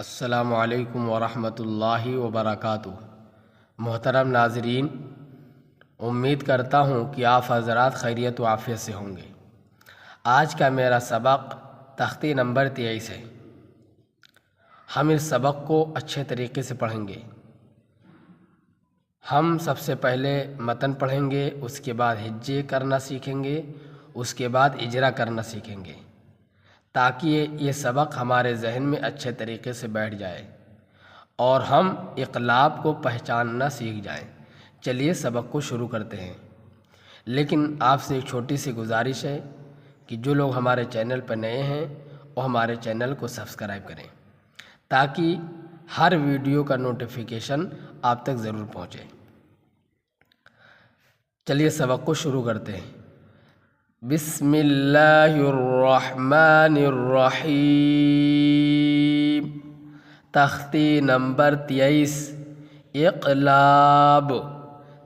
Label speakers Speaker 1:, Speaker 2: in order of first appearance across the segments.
Speaker 1: अस्सलामु अलैकुम वरहमतुल्लाहि वबरकातुहू। मोहतरम नाज़रीन, उम्मीद करता हूँ कि आप हज़रात खैरियत व आफ़ियत से होंगे। आज का मेरा सबक तख्ती नंबर 23 है। हम इस सबक को अच्छे तरीके से पढ़ेंगे। हम सबसे पहले मतन पढ़ेंगे, उसके बाद हिज्जे करना सीखेंगे, उसके बाद इजरा करना सीखेंगे, ताकि ये सबक हमारे जहन में अच्छे तरीके से बैठ जाए और हम इक़लाब को पहचानना सीख जाएं। चलिए सबक को शुरू करते हैं। लेकिन आपसे एक छोटी सी गुजारिश है कि जो लोग हमारे चैनल पर नए हैं वो हमारे चैनल को सब्सक्राइब करें, ताकि हर वीडियो का नोटिफिकेशन आप तक ज़रूर पहुँचे। चलिए सबक को शुरू करते हैं। बिस्मिल्लाहिर्रहमानिर्रहीम। तख्ती नंबर 23 इक़लाब,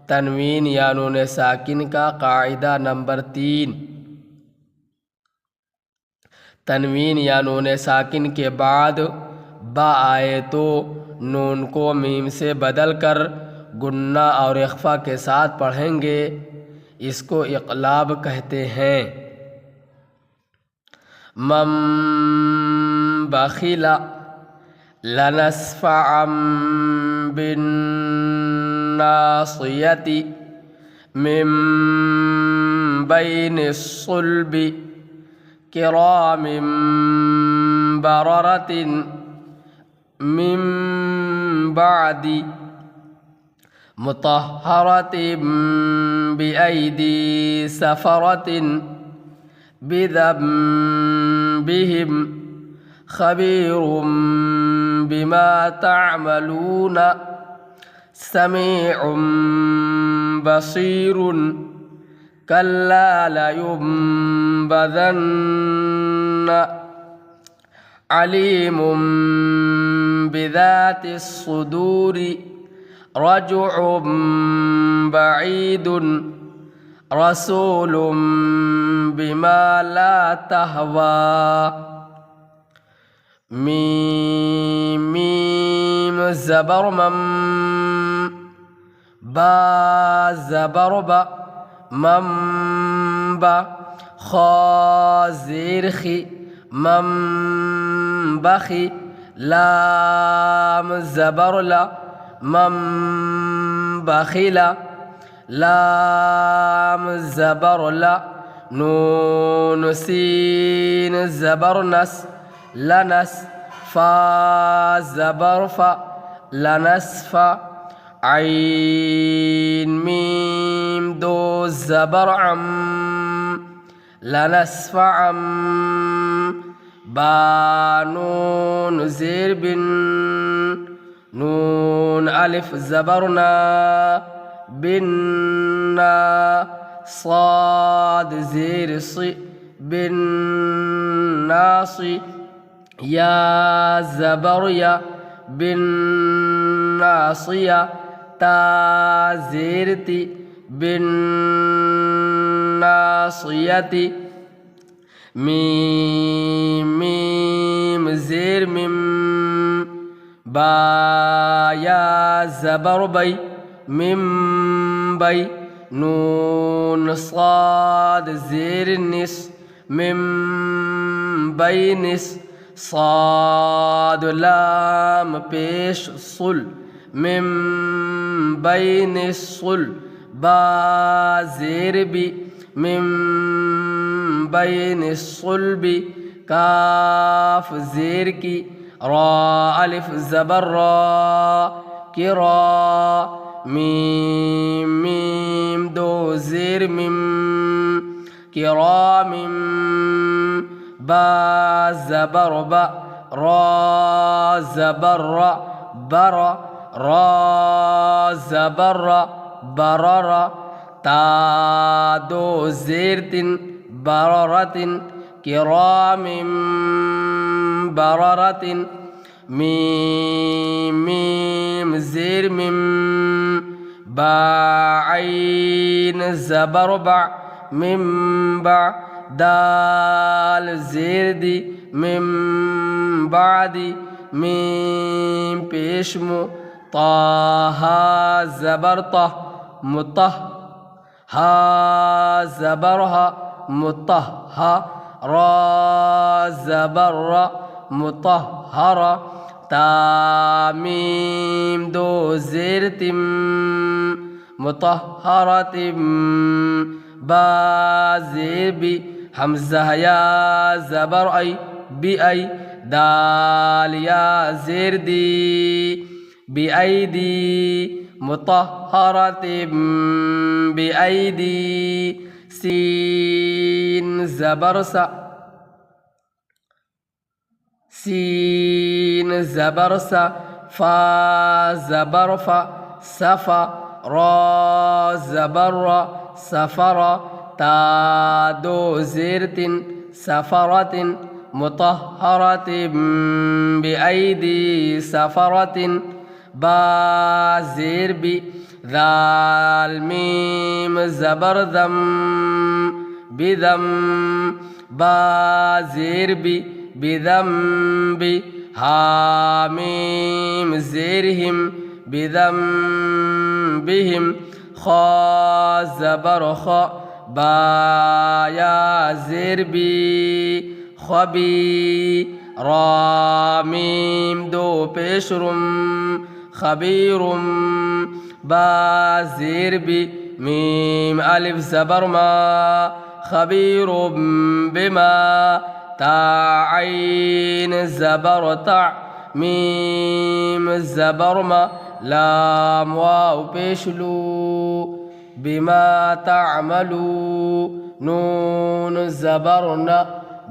Speaker 1: तनवीन या नून साकिन का कायदा नंबर 3। तनवीन या नून साकिन के बाद बा आए तो नून को मीम से बदल कर गुन्ना और इख्फा के साथ पढ़ेंगे। इसको इक़लाब कहते हैं। मम बखिला लनस्फ़अम बिन्नासियति मिन बैनिस्सुल्बि किरामिन बररतिन मिन बादी मुतहहरतिन बिअयदी सफरतिन बिज़ंबिहिम खबीरुम बिमा तअमलून समीउम बसीरुन कल्ला लयुंबज़न्न अलीमुम बिज़ातिस सुदूरि रजुउम बईदुन रसूलुम बिमा ला तहवा। मीम मीम ज़बर मम, बा ज़बर बा, मम बा, खा ज़ेर खी, मम बखी, लाम ज़बर ला, मम बखिला, लाम ज़बर ला, नून सीन ज़बर नस, लनस, फा ज़बर फा, लनस्फ़ा, ऐन मीम दो ज़बर अम, लनस्फ़अम, बा नून ज़ेर बिन, नून अलिफ ज़बर ना, बिन्ना, साद ज़ेर सी, बिन्नासी, या ज़बर या, बिन्नासिया, ता ज़ेर ती, बिन्नासियति, मीम मीम ज़ेर मिम, बा या ज़बर बई, मिम बई, नून साद ज़ेर निस, मिम बई निस, साद लाम पेश सुल, मिम बई निस सुल, बा ज़ेर बी, मिम बई निस सुल्बी, काफ ज़ेर की, रा अलिफ ज़बर रा, किरा, मीम मीम दो ज़ेर मिम, किरामिम, बा ज़बर बा, रा ज़बर रा, बरा, रा ज़बर रा, बररा, ता दो ज़ेर तिन, बररतिन, किरामिम बररतिन, मीम मीम ज़ेर मिम, बा ऐन ज़बर बा, मिम बा, दाल ज़ेर दी, मिम बादी, मीम पेश मु ताहा ज़बर तह मुतह हा ज़बर हा मुतह रा ज़बर रा मुतहर तामीम दो ज़ेर तिम मुतहरतिम बा ज़ेर बी हमज़ा या ज़बर आई बी आई दाल या ज़ेर दी बी आई दी मुतहरतिम बी आई दी सीन ज़बर सा सीन ज़बर सा फा ज़बर फा सफ़ा रा ज़बर रा सफ़रा ता दो ज़ेर तिन सफ़रतिन मुतहरतिन बिअयदी सफ़रतिन बा ज़ेर बी ज़ाल मीम ज़बर ज़म बिदम बा ज़ेर बी बिदम बी हामीम ज़ेरहिम बिदम बिहिम खा ज़बर खा बाया ज़ेर बी खबी रामीम दो पेशरुम खबीरुम बा ज़ेर बी मीम अलिफ ज़बर मा खबीरुम बिमा ताइन ज़बर ता मीम ज़बर मा लाम वाव पेशलू बिमा तामलू नून ज़बर न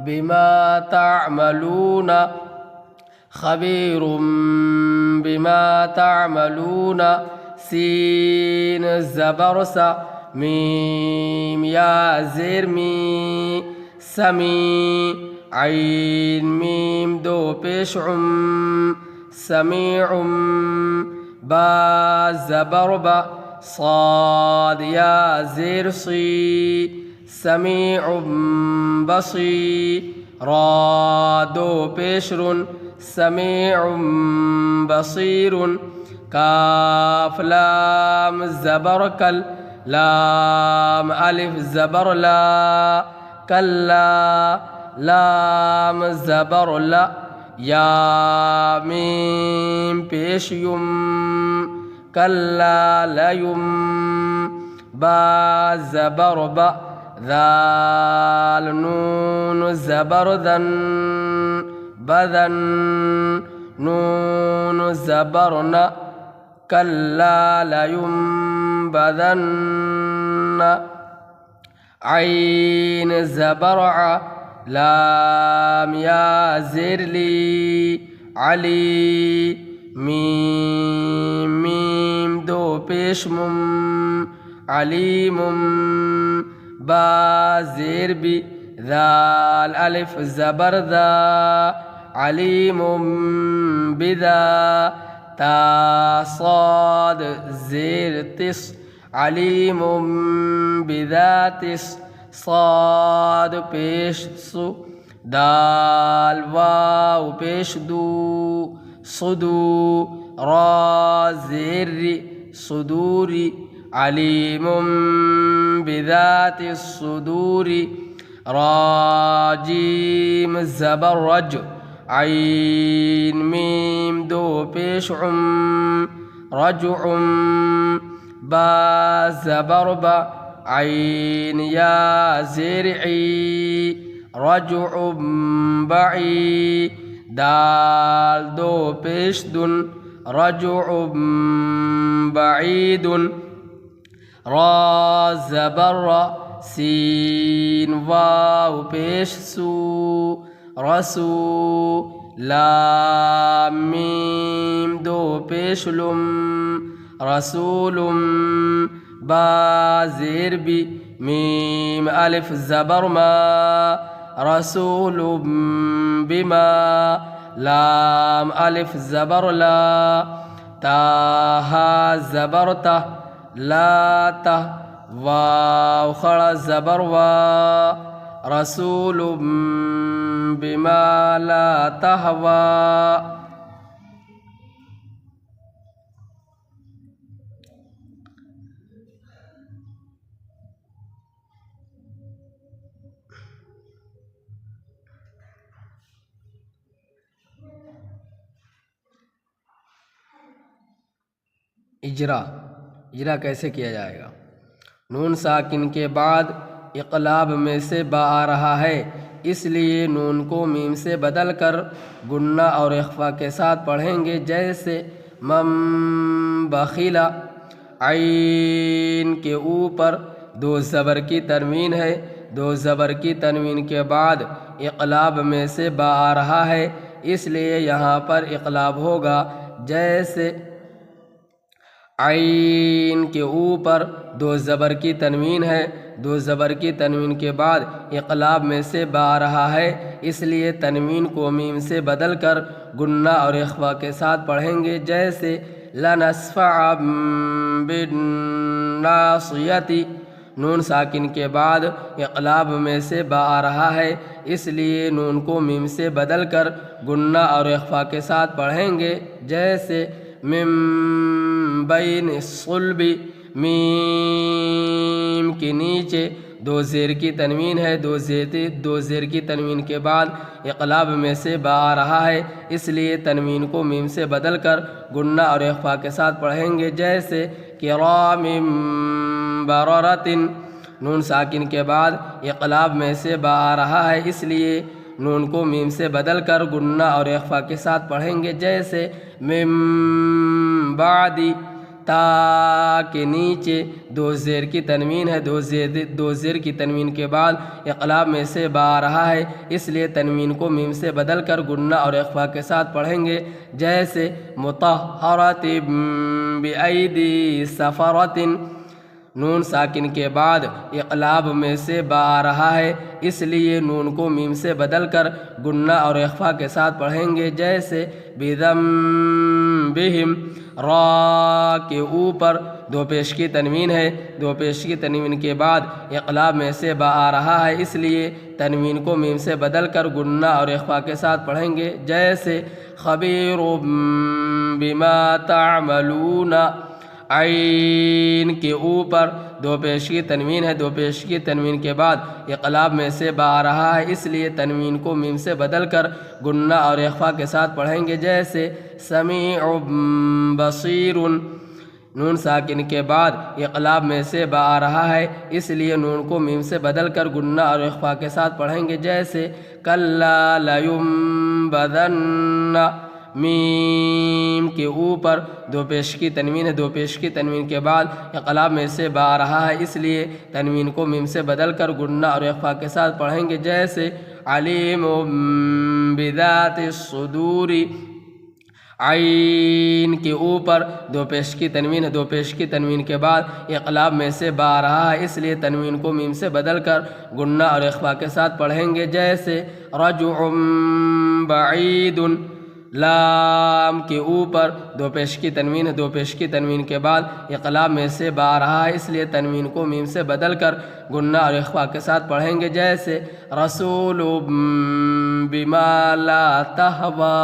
Speaker 1: बिमा तामलून खबीरुम बिमा तामलून सीन ज़बर सा मीम या ज़ेर मी समी आइन मीम दो पेश समीउम बा ज़बर बा صاد या ज़ेर सी समीउम बसी रा दो पेशरुन समीउम बसीरुन काफ लाम ज़बर कल लाम अलिफ ज़बर ला कल्ला लाम ज़बर ला या मीम पेश युम कल्ला लयुम बा ज़बर बा ذال नून ज़बर दन बदन नून ज़बर न कल्ला लयुम बदन आइन ज़बर लाम या ज़ेर ली अली मीम मीम दो पेश मुम अलीमुम बा ज़ेर बी ज़ाल अलिफ ज़बर ज़ा अलीमुम बिदा ता साद ज़ेर तिस अलीमुम बिदातिस साद पेश सु दाल वाव पेश दू सुदू रा ज़ेर सुदूरी अलीमुम बिदाति सुदूरी राजीम ज़बर रज आइन मीम दो पेश रजुम बा ज़बर बा आइन या ज़ेरई रजुम बई दाल दो पेश दुन रजुम बईदुन रा ज़बर रा सीन वाव पेश सू रसू लाम मीम दो पेश लुम रसूलुम बा ज़ेर बी मीम अलिफ ज़बर मा रसूलुम बिमा लाम अलिफ ज़बर ला ताहा ज़बर ता ला ता वाव खड़ा ज़बर वा रसूलुम बिमा ला तहवा इजरा कैसे किया जाएगा। नून साकिन के बाद इक़लाब में से बा आ रहा है, इसलिए नून को मीम से बदल कर गुन्ना और इख्फा के साथ पढ़ेंगे। जैसे मम बखिला, आइन के ऊपर दो ज़बर की तनवीन है, दो ज़बर की तनवीन के बाद इक़लाब में से बा आ रहा है, इसलिए यहाँ पर इक़लाब होगा। जैसे आइन के ऊपर दो ज़बर की तनवीन है, दो ज़बर की तनवीन के बाद इक़लाब में से बा आ रहा है, इसलिए तनवीन को मीम से बदल कर गुन्ना और इख्फा के साथ पढ़ेंगे। जैसे लनस्फ़अ बिन्नासियति, नून साकिन के बाद इक़लाब में से बा आ रहा है, इसलिए नून को मीम से बदल कर गुन्ना और इख्फा के साथ पढ़ेंगे। जैसे मिम बैन सुल्बी, मीम के नीचे दो ज़ेर की तनवीन है, दो ज़ेर की तनवीन के बाद इक़लाब में से बा आ रहा है, इसलिए तनवीन को मीम से बदल कर गुन्ना और इख्फा के साथ पढ़ेंगे। जैसे किरामिम बररतिन, नून साकिन के बाद इक़लाब में से बा आ रहा है, इसलिए नून को मीम से बदल कर गुन्ना और इख्फा के साथ पढ़ेंगे। जैसे मिम बादी, ता के नीचे दो ज़ेर की तनवीन है, दो ज़ेर की तनवीन के बाद इक़लाब में से बा आ रहा है, इसलिए तनवीन को मीम से बदल कर गुन्ना और इख्फा के साथ पढ़ेंगे। जैसे मुतहहरतिन बिअयदी सफ़रतिन, नून साकिन के बाद इक़लाब में से बा आ रहा है, इसलिए नून को मीम से बदल कर गुन्ना और इख्फा के साथ पढ़ेंगे। जैसे बिज़म्बिहिम, रा के ऊपर दो पेश की तनवीन है, दो पेश की तनवीन के बाद इक़लाब में से बा आ रहा है, इसलिए तनवीन को मीम से बदल कर गुन्ना और इख्फा के साथ पढ़ेंगे। जैसे खबीरुम बिमा तामलूना, आइन के ऊपर दो पेश की तनवीन है, दो पेश की तनवीन के बाद इक़लाब में से बा आ रहा है, इसलिए तनवीन को मीम से बदल कर गुन्ना और इख्फा के साथ पढ़ेंगे। जैसे समीउम बसीरुन, नून साकिन के बाद इक़लाब में से बा आ रहा है, इसलिए नून को मीम से बदल कर गुन्ना और इख्फा के साथ पढ़ेंगे। जैसे कल्ला लयुम्बदन्ना, मीम के ऊपर दो पेश की तनवीन है, दो पेश की तनवीन के बाद इक़लाब में से बा आ रहा है, इसलिए तनवीन को मीम से बदल कर गुन्ना और इख्फा के साथ पढ़ेंगे। जैसे अलीमुम बिज़ातिस सुदूरी, आइन के ऊपर दो पेश की तनवीन है, दो पेश की तनवीन के बाद इक़लाब में से बा आ रहा है, इसलिए तनवीन को मीम से बदल कर गुन्ना और इख्फा के साथ पढ़ेंगे। जैसे रजुउम बईदुन, लाम के ऊपर दो पेश की तनवीन है, दो पेश की तनवीन के बाद इक़लाब में से बा आ रहा है, इसलिए तनवीन को मीम से बदल कर गुन्ना और इख्फा के साथ पढ़ेंगे। जैसे रसूलुम बिमा ला तहवा,